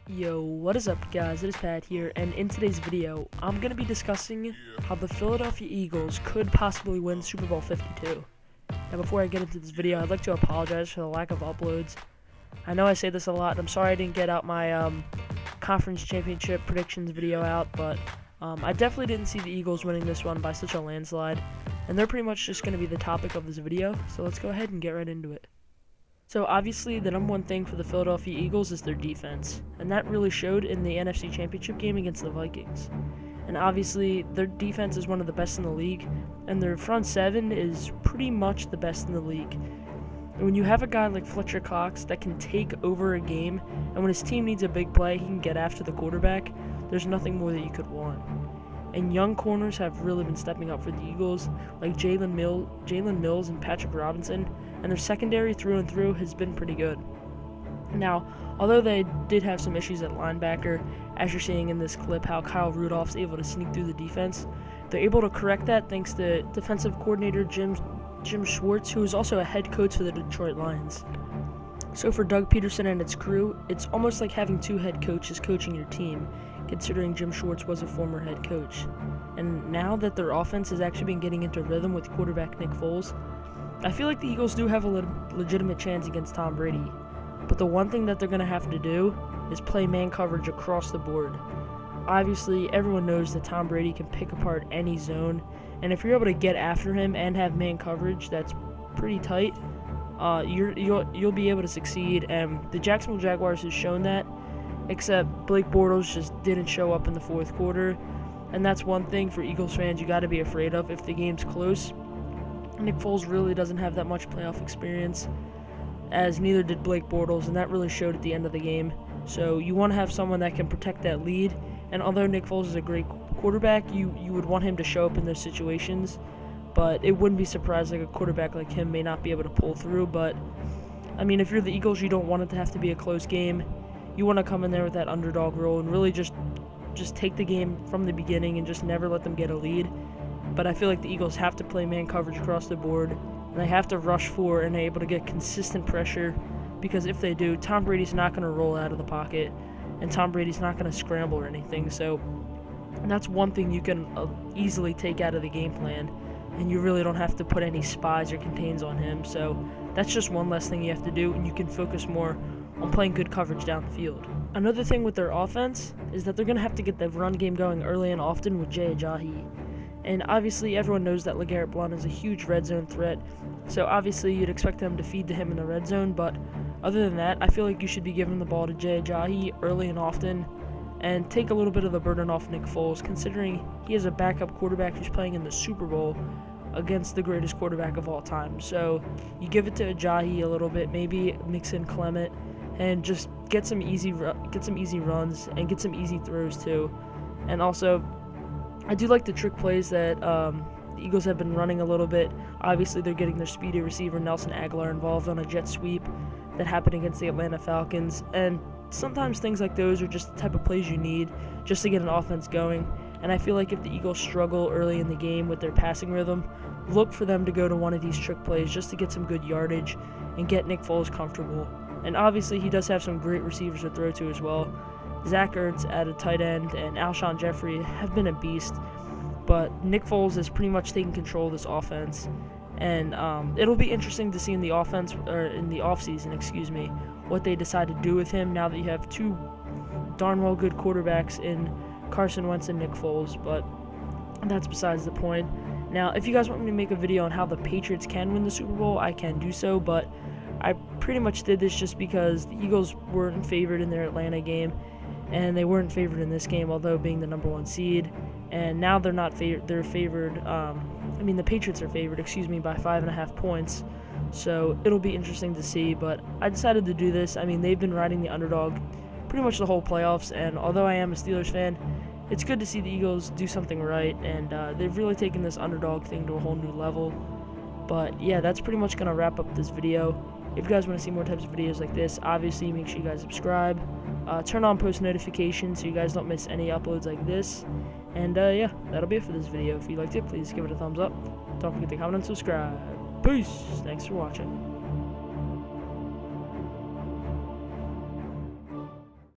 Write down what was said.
Yo, what is up guys, it is Pat here, and in today's video, I'm going to be discussing how the Philadelphia Eagles could possibly win Super Bowl 52. Now before I get into this video, I'd like to apologize for the lack of uploads. I know I say this a lot, and I'm sorry I didn't get out my conference championship predictions video out, but I definitely didn't see the Eagles winning this one by such a landslide, and they're pretty much just going to be the topic of this video, so let's go ahead and get right into it. So obviously the number one thing for the Philadelphia Eagles is their defense, and that really showed in the NFC Championship game against the Vikings. And obviously their defense is one of the best in the league, and their front seven is pretty much the best in the league. And when you have a guy like Fletcher Cox that can take over a game, and when his team needs a big play, he can get after the quarterback, there's nothing more that you could want. And young corners have really been stepping up for the Eagles, like Jalen Mills and Patrick Robinson, and their secondary through and through has been pretty good. Now, although they did have some issues at linebacker, as you're seeing in this clip how Kyle Rudolph's able to sneak through the defense, they're able to correct that thanks to defensive coordinator Jim Schwartz, who is also a head coach for the Detroit Lions. So for Doug Peterson and its crew, it's almost like having two head coaches coaching your team, considering Jim Schwartz was a former head coach. And now that their offense has actually been getting into rhythm with quarterback Nick Foles, I feel like the Eagles do have a legitimate chance against Tom Brady. But the one thing that they're going to have to do is play man coverage across the board. Obviously, everyone knows that Tom Brady can pick apart any zone, and if you're able to get after him and have man coverage that's pretty tight, you'll be able to succeed. And the Jacksonville Jaguars has shown that, except Blake Bortles just didn't show up in the fourth quarter, and that's one thing for Eagles fans you got to be afraid of if the game's close. Nick Foles really doesn't have that much playoff experience, as neither did Blake Bortles, and that really showed at the end of the game. So you want to have someone that can protect that lead, and although Nick Foles is a great quarterback, you would want him to show up in those situations, but it wouldn't be surprised like a quarterback like him may not be able to pull through. But I mean, if you're the Eagles, you don't want it to have to be a close game. You want to come in there with that underdog role and really just take the game from the beginning and just never let them get a lead. But I feel like the Eagles have to play man coverage across the board, and they have to rush for and able to get consistent pressure, because if they do, Tom Brady's not going to roll out of the pocket, and Tom Brady's not going to scramble or anything. So that's one thing you can easily take out of the game plan, and you really don't have to put any spies or contains on him. So that's just one less thing you have to do, and you can focus more on playing good coverage down the field. Another thing with their offense is that they're going to have to get the run game going early and often with Ajayi. And obviously everyone knows that LeGarrette Blount is a huge red zone threat, so obviously you'd expect them to feed to him in the red zone, but other than that, I feel like you should be giving the ball to Ajayi early and often, and take a little bit of the burden off Nick Foles, considering he is a backup quarterback who's playing in the Super Bowl against the greatest quarterback of all time. So you give it to Ajayi a little bit, maybe mix in Clement, and just get some easy runs and get some easy throws too. And also, I do like the trick plays that the Eagles have been running a little bit. Obviously, they're getting their speedy receiver Nelson Aguilar involved on a jet sweep that happened against the Atlanta Falcons. And sometimes things like those are just the type of plays you need just to get an offense going. And I feel like if the Eagles struggle early in the game with their passing rhythm, look for them to go to one of these trick plays just to get some good yardage and get Nick Foles comfortable. And obviously, he does have some great receivers to throw to as well. Zach Ertz at a tight end and Alshon Jeffrey have been a beast, but Nick Foles is pretty much taking control of this offense, and it'll be interesting to see in the offseason, what they decide to do with him now that you have two darn well good quarterbacks in Carson Wentz and Nick Foles. But that's besides the point. Now, if you guys want me to make a video on how the Patriots can win the Super Bowl, I can do so, but I pretty much did this just because the Eagles weren't favored in their Atlanta game, and they weren't favored in this game, although being the number one seed. And now they're not favored. They're favored. The Patriots are favored, by 5.5 points. So it'll be interesting to see. But I decided to do this. They've been riding the underdog pretty much the whole playoffs. And although I am a Steelers fan, it's good to see the Eagles do something right. And they've really taken this underdog thing to a whole new level. But yeah, that's pretty much gonna wrap up this video. If you guys want to see more types of videos like this, obviously make sure you guys subscribe. Turn on post notifications so you guys don't miss any uploads like this. And yeah, that'll be it for this video. If you liked it, please give it a thumbs up. Don't forget to comment and subscribe. Peace. Thanks for watching.